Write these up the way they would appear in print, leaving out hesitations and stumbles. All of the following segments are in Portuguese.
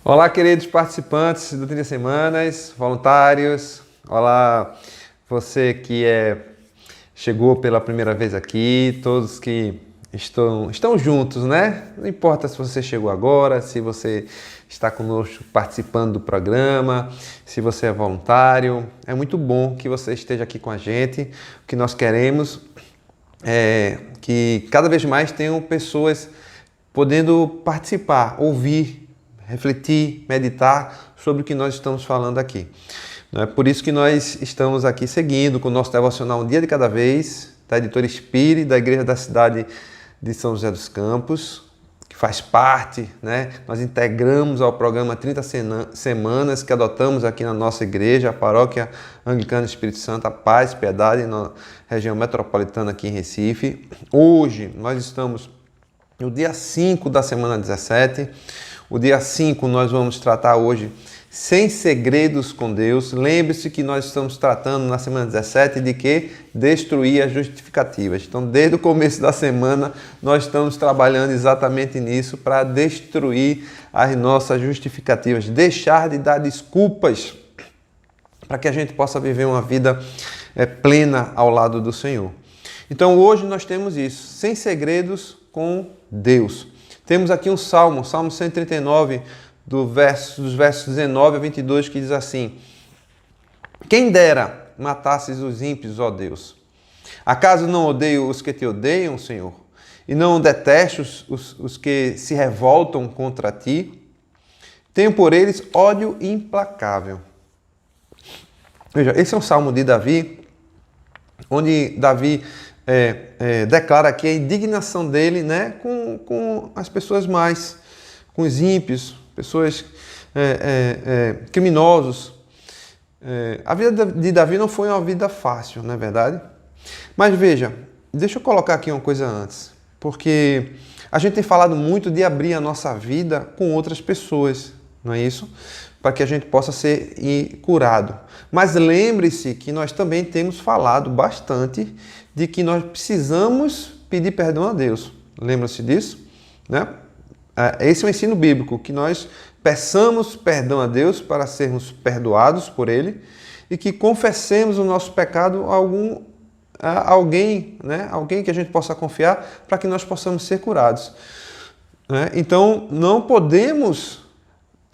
Olá, queridos participantes do 30 Semanas, voluntários. Olá, você que chegou pela primeira vez aqui, todos que estão juntos, né? Não importa se você chegou agora, se você está conosco participando do programa, se você é voluntário. É muito bom que você esteja aqui com a gente. O que nós queremos é que cada vez mais tenham pessoas podendo participar, ouvir, refletir, meditar sobre o que nós estamos falando aqui. É por isso que nós estamos aqui seguindo com o nosso devocional Um Dia de Cada Vez, da editora Espírita, da Igreja da Cidade de São José dos Campos, que faz parte, né? Nós integramos ao programa 30 Semanas que adotamos aqui na nossa igreja, a Paróquia Anglicana Espírito Santo, a Paz, Piedade, na região metropolitana aqui em Recife. Hoje nós estamos no dia 5 da semana 17. O dia 5 nós vamos tratar hoje Sem Segredos com Deus. Lembre-se que nós estamos tratando na semana 17 de que destruir as justificativas. Então, desde o começo da semana, nós estamos trabalhando exatamente nisso para destruir as nossas justificativas, deixar de dar desculpas para que a gente possa viver uma vida plena ao lado do Senhor. Então, hoje nós temos isso, Sem Segredos com Deus. Temos aqui um Salmo 139, dos versos 19 a 22, que diz assim: Quem dera matasses os ímpios, ó Deus. Acaso não odeio os que te odeiam, Senhor? E não detesto os que se revoltam contra ti? Tenho por eles ódio implacável. Veja, esse é um salmo de Davi, onde Davi declara aqui a indignação dele, né, com as pessoas mais, com os ímpios, pessoas criminosos. A vida de Davi não foi uma vida fácil, não é verdade? Mas veja, deixa eu colocar aqui uma coisa antes, porque a gente tem falado muito de abrir a nossa vida com outras pessoas, não é isso? Para que a gente possa ser curado. Mas lembre-se que nós também temos falado bastante de que nós precisamos pedir perdão a Deus. Lembra-se disso? Né? Esse é o ensino bíblico, que nós peçamos perdão a Deus para sermos perdoados por Ele e que confessemos o nosso pecado a alguém, né? Alguém que a gente possa confiar para que nós possamos ser curados. Né? Então, não podemos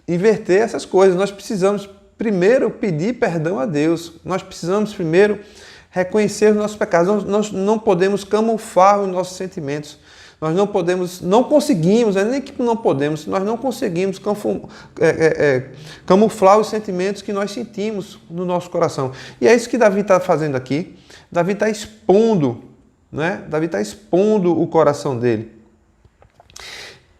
inverter essas coisas. Nós precisamos primeiro pedir perdão a Deus. Nós precisamos primeiro reconhecer os nossos pecados. Nós não podemos camuflar os nossos sentimentos. Nós não conseguimos, nem que não podemos, nós não conseguimos camuflar os sentimentos que nós sentimos no nosso coração. E é isso que Davi está fazendo aqui. Davi está expondo, né? Davi está expondo o coração dele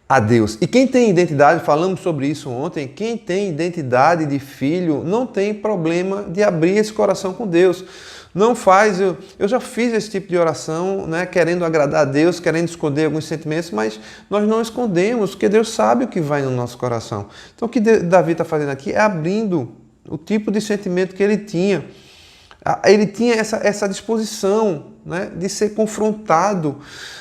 a Deus. E quem tem identidade, falamos sobre isso ontem, quem tem identidade de filho não tem problema de abrir esse coração com Deus. Não faz, eu já fiz esse tipo de oração, né, querendo agradar a Deus, querendo esconder alguns sentimentos, mas nós não escondemos, porque Deus sabe o que vai no nosso coração. Então o que Davi está fazendo aqui é abrindo o tipo de sentimento que ele tinha. Ele tinha essa disposição, né, de ser confrontado,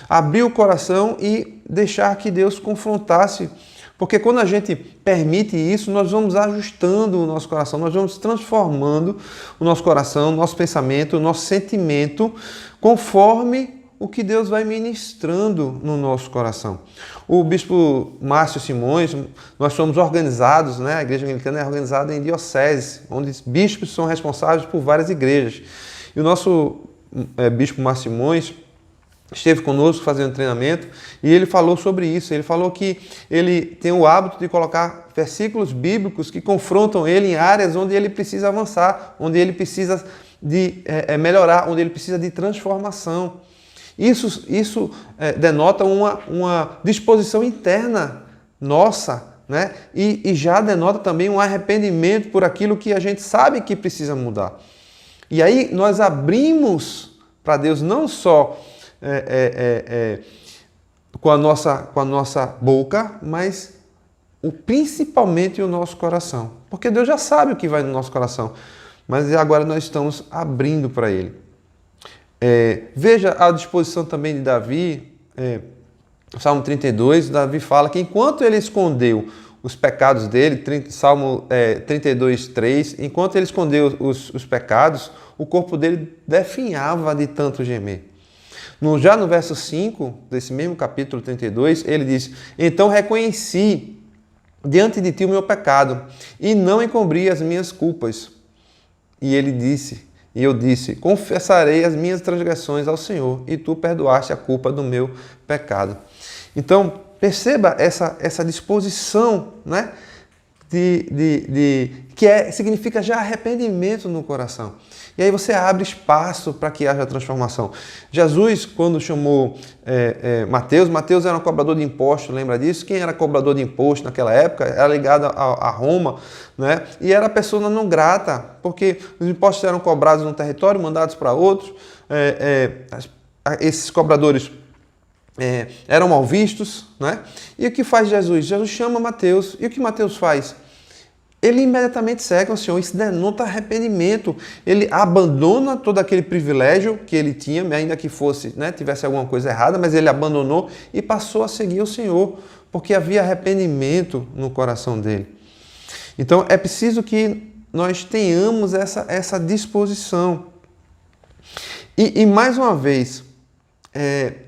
abrir o coração e deixar que Deus confrontasse. Porque quando a gente permite isso, nós vamos ajustando o nosso coração, nós vamos transformando o nosso coração, o nosso pensamento, o nosso sentimento, conforme o que Deus vai ministrando no nosso coração. O bispo Márcio Simões, nós somos organizados, né? A Igreja Anglicana é organizada em dioceses, onde bispos são responsáveis por várias igrejas. E o nosso bispo Márcio Simões esteve conosco fazendo treinamento e ele falou sobre isso. Ele falou que ele tem o hábito de colocar versículos bíblicos que confrontam ele em áreas onde ele precisa avançar, onde ele precisa de melhorar, onde ele precisa de transformação. Isso denota uma disposição interna nossa, né? E já denota também um arrependimento por aquilo que a gente sabe que precisa mudar. E aí nós abrimos para Deus não só com a nossa boca, mas principalmente o nosso coração. Porque Deus já sabe o que vai no nosso coração, mas agora nós estamos abrindo para Ele. Veja a disposição também de Davi, Salmo 32, Davi fala que enquanto ele escondeu os pecados dele, Salmo 32, 3, enquanto ele escondeu os pecados, o corpo dele definhava de tanto gemer. Já no verso 5, desse mesmo capítulo 32, ele diz: então reconheci diante de ti o meu pecado, e não encobri as minhas culpas. E eu disse, confessarei as minhas transgressões ao Senhor, e tu perdoaste a culpa do meu pecado. Então, perceba essa disposição, né? Significa já arrependimento no coração. E aí você abre espaço para que haja transformação. Jesus, quando chamou Mateus era um cobrador de impostos, lembra disso? Quem era cobrador de impostos naquela época era ligado a Roma, né? E era pessoa não grata, porque os impostos eram cobrados no território, mandados para outros. Esses cobradores eram mal vistos, né? E o que faz Jesus? Jesus chama Mateus. E o que Mateus faz? Ele imediatamente segue o Senhor. Isso denota arrependimento. Ele abandona todo aquele privilégio que ele tinha, ainda que fosse, né, tivesse alguma coisa errada, mas ele abandonou e passou a seguir o Senhor, porque havia arrependimento no coração dele. Então é preciso que nós tenhamos essa disposição. E mais uma vez,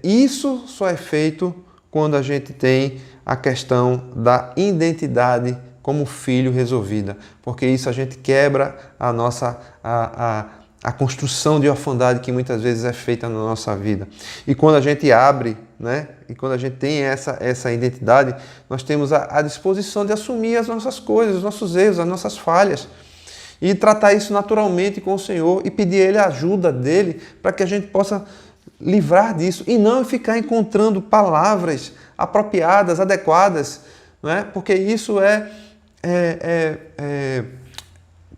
isso só é feito quando a gente tem a questão da identidade como filho resolvida, porque isso a gente quebra a nossa a construção de orfandade que muitas vezes é feita na nossa vida. E quando a gente abre, né, e quando a gente tem essa identidade, nós temos a disposição de assumir as nossas coisas, os nossos erros, as nossas falhas, e tratar isso naturalmente com o Senhor e pedir a Ele a ajuda dele para que a gente possa livrar disso e não ficar encontrando palavras apropriadas, adequadas, né? Porque isso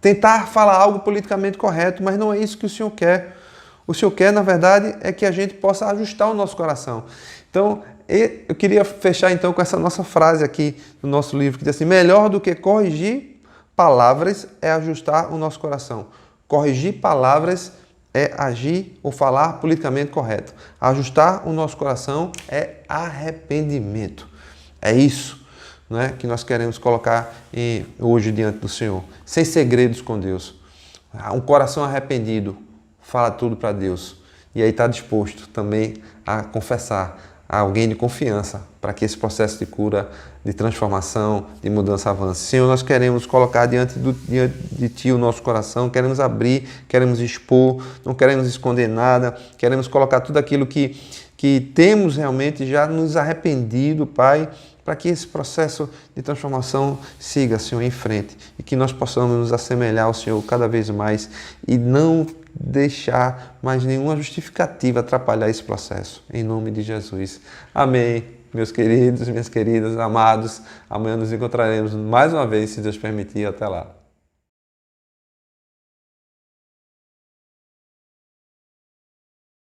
tentar falar algo politicamente correto, mas não é isso que o Senhor quer. O Senhor quer, na verdade, é que a gente possa ajustar o nosso coração. Então, eu queria fechar então com essa nossa frase aqui do nosso livro, que diz assim: melhor do que corrigir palavras é ajustar o nosso coração. Corrigir palavras é agir ou falar politicamente correto. Ajustar o nosso coração é arrependimento. É isso, né, que nós queremos colocar hoje diante do Senhor. Sem segredos com Deus. Um coração arrependido fala tudo para Deus. E aí está disposto também a confessar a alguém de confiança para que esse processo de cura, de transformação, de mudança avance. Senhor, nós queremos colocar diante de Ti o nosso coração, queremos abrir, queremos expor, não queremos esconder nada, queremos colocar tudo aquilo que temos realmente já nos arrependido, Pai, para que esse processo de transformação siga, Senhor, em frente e que nós possamos nos assemelhar ao Senhor cada vez mais e não deixar mais nenhuma justificativa atrapalhar esse processo. Em nome de Jesus. Amém. Meus queridos, minhas queridas, amados, amanhã nos encontraremos mais uma vez, se Deus permitir. Até lá.